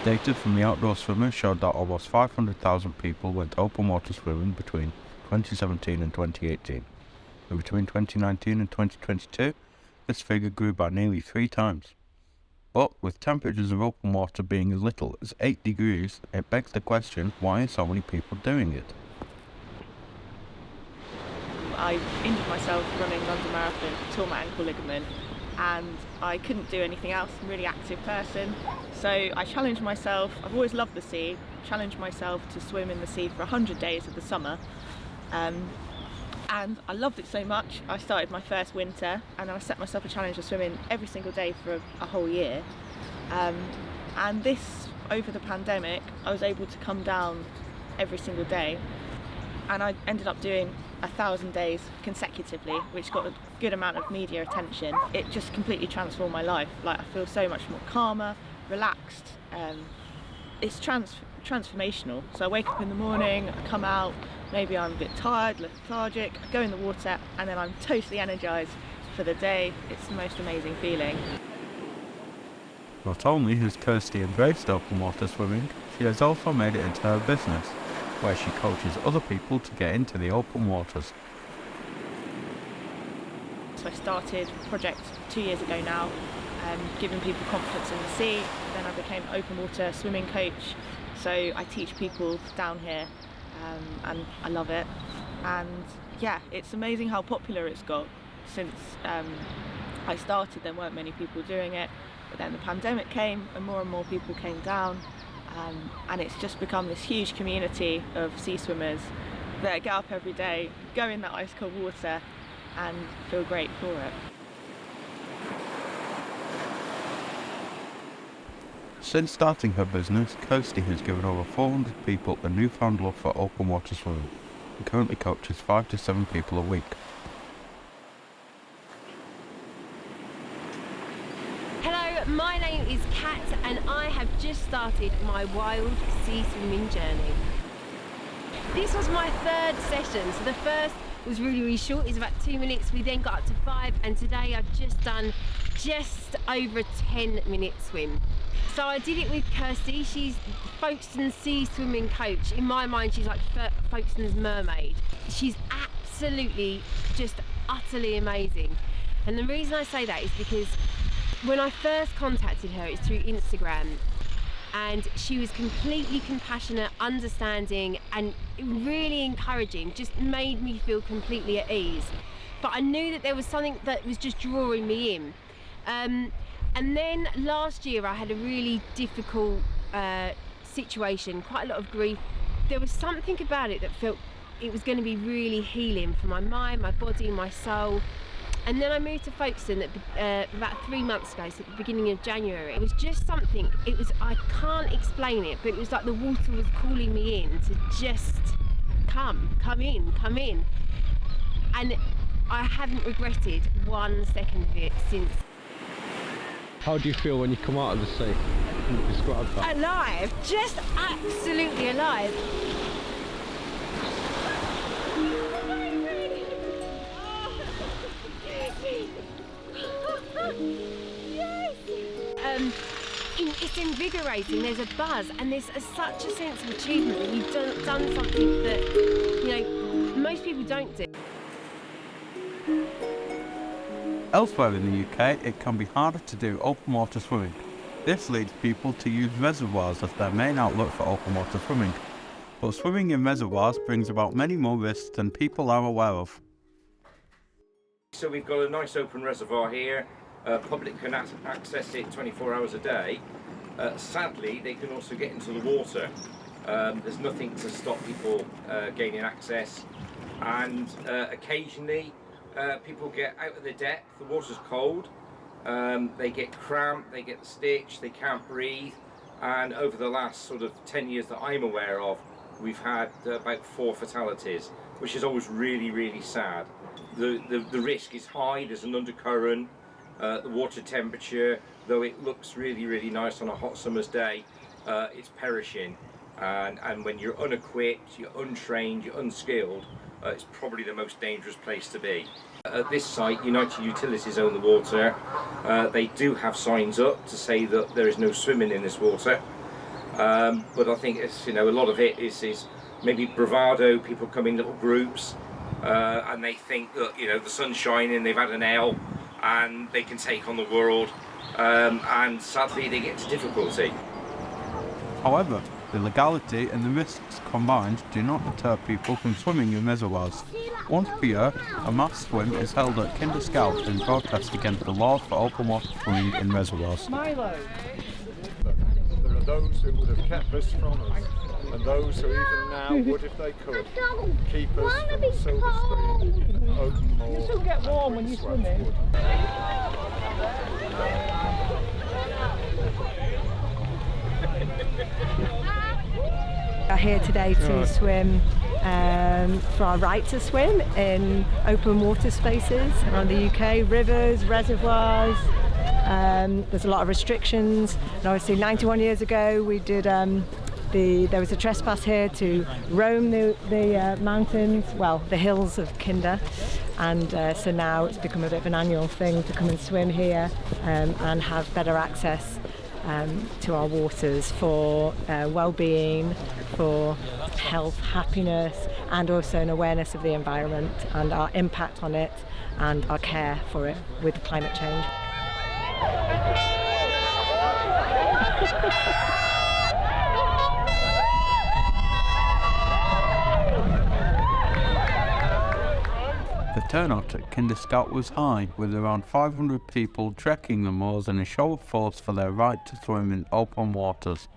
Data from the outdoor swimmers showed that almost 500,000 people went open water swimming between 2017 and 2018. And between 2019 and 2022, this figure grew by nearly 3 times. But with temperatures of open water being as little as 8 degrees, it begs the question, why are so many people doing it? I injured myself running London Marathon, tore my ankle ligament, and I couldn't do anything else. I'm a really active person, so I challenged myself. I've always loved the sea. Challenged myself to swim in the sea for 100 days of the summer, and I loved it so much. I started my first winter, and then I set myself a challenge of swimming every single day for a whole year. And this, over the pandemic, I was able to come down every single day, and I ended up doing 1,000 days consecutively, which got a good amount of media attention. It just completely transformed my life. Like, I feel so much more calmer, relaxed. It's transformational. So I wake up in the morning, I come out, maybe I'm a bit tired, lethargic, I go in the water, and then I'm totally energised for the day. It's the most amazing feeling. Not only has Kirsty embraced open water swimming, she has also made it into her business, where she coaches other people to get into the open waters. So I started a project 2 years ago now, giving people confidence in the sea. Then I became an open water swimming coach. So I teach people down here, and I love it. And yeah, it's amazing how popular it's got. Since I started, there weren't many people doing it, but then the pandemic came and more people came down. And it's just become this huge community of sea swimmers that get up every day, go in that ice cold water and feel great for it. Since starting her business, Kirsty has given over 400 people a newfound love for open water swimming and currently coaches 5 to 7 people a week. My name is Kat and I have just started my wild sea swimming journey. This was my third session, so the first was really short, it was about 2 minutes, we then got up to 5, and today I've just done just over a 10-minute swim. So I did it with Kirsty. She's Folkestone's sea swimming coach. In my mind, she's like Folkestone's mermaid. She's absolutely just utterly amazing. And the reason I say that is because when I first contacted her, it's through Instagram, and she was completely compassionate, understanding, and really encouraging, just made me feel completely at ease. But I knew that there was something that was just drawing me in. And then last year I had a really difficult situation, quite a lot of grief. There was something about it that felt it was going to be really healing for my mind, my body, my soul. And then I moved to Folkestone about 3 months ago, so at the beginning of January. It was just something, I can't explain it, but it was like the water was calling me in to just come in. And I haven't regretted 1 second of it since. How do you feel when you come out of the sea? Can you describe that? Alive, just absolutely alive. It's invigorating, there's a buzz, and there's such a sense of achievement that you've done something that, most people don't do. Elsewhere in the UK, it can be harder to do open water swimming. This leads people to use reservoirs as their main outlet for open water swimming. But swimming in reservoirs brings about many more risks than people are aware of. So we've got a nice open reservoir here. Public can access it 24 hours a day. Sadly, they can also get into the water. There's nothing to stop people gaining access, and occasionally people get out of the depth. The water's cold, they get cramped, they get the stitch, they can't breathe, and over the last sort of 10 years that I'm aware of, we've had about 4 fatalities, which is always really sad. The risk is high, there's an undercurrent. The water temperature, though it looks really nice on a hot summer's day, it's perishing, and when you're unequipped, you're untrained, you're unskilled, it's probably the most dangerous place to be. At this site, United Utilities own the water. They do have signs up to say that there is no swimming in this water, But I think it's, you know, a lot of it is maybe bravado. People come in little groups and they think that, you know, the sun's shining, they've had an ale and they can take on the world, and sadly they get into difficulty. However, the legality and the risks combined do not deter people from swimming in reservoirs. Once per year, a mass swim is held at Kinder Scout in protest against the laws for open water swimming in reservoirs. There are those who would have kept this from us, and those who even now would, if they could, keep us from the Silver Stream, open moor. You still get warm when you swim in. We are here today to swim for our right to swim in open water spaces around the UK, rivers, reservoirs. There's a lot of restrictions, and obviously 91 years ago we did there was a trespass here to roam the mountains, well, the hills of Kinder, and so now it's become a bit of an annual thing to come and swim here and have better access to our waters for well-being, for health, happiness, and also an awareness of the environment and our impact on it and our care for it with climate change. The turnout at Kinder Scout was high, with around 500 people trekking the moors in a show of force for their right to swim in open waters.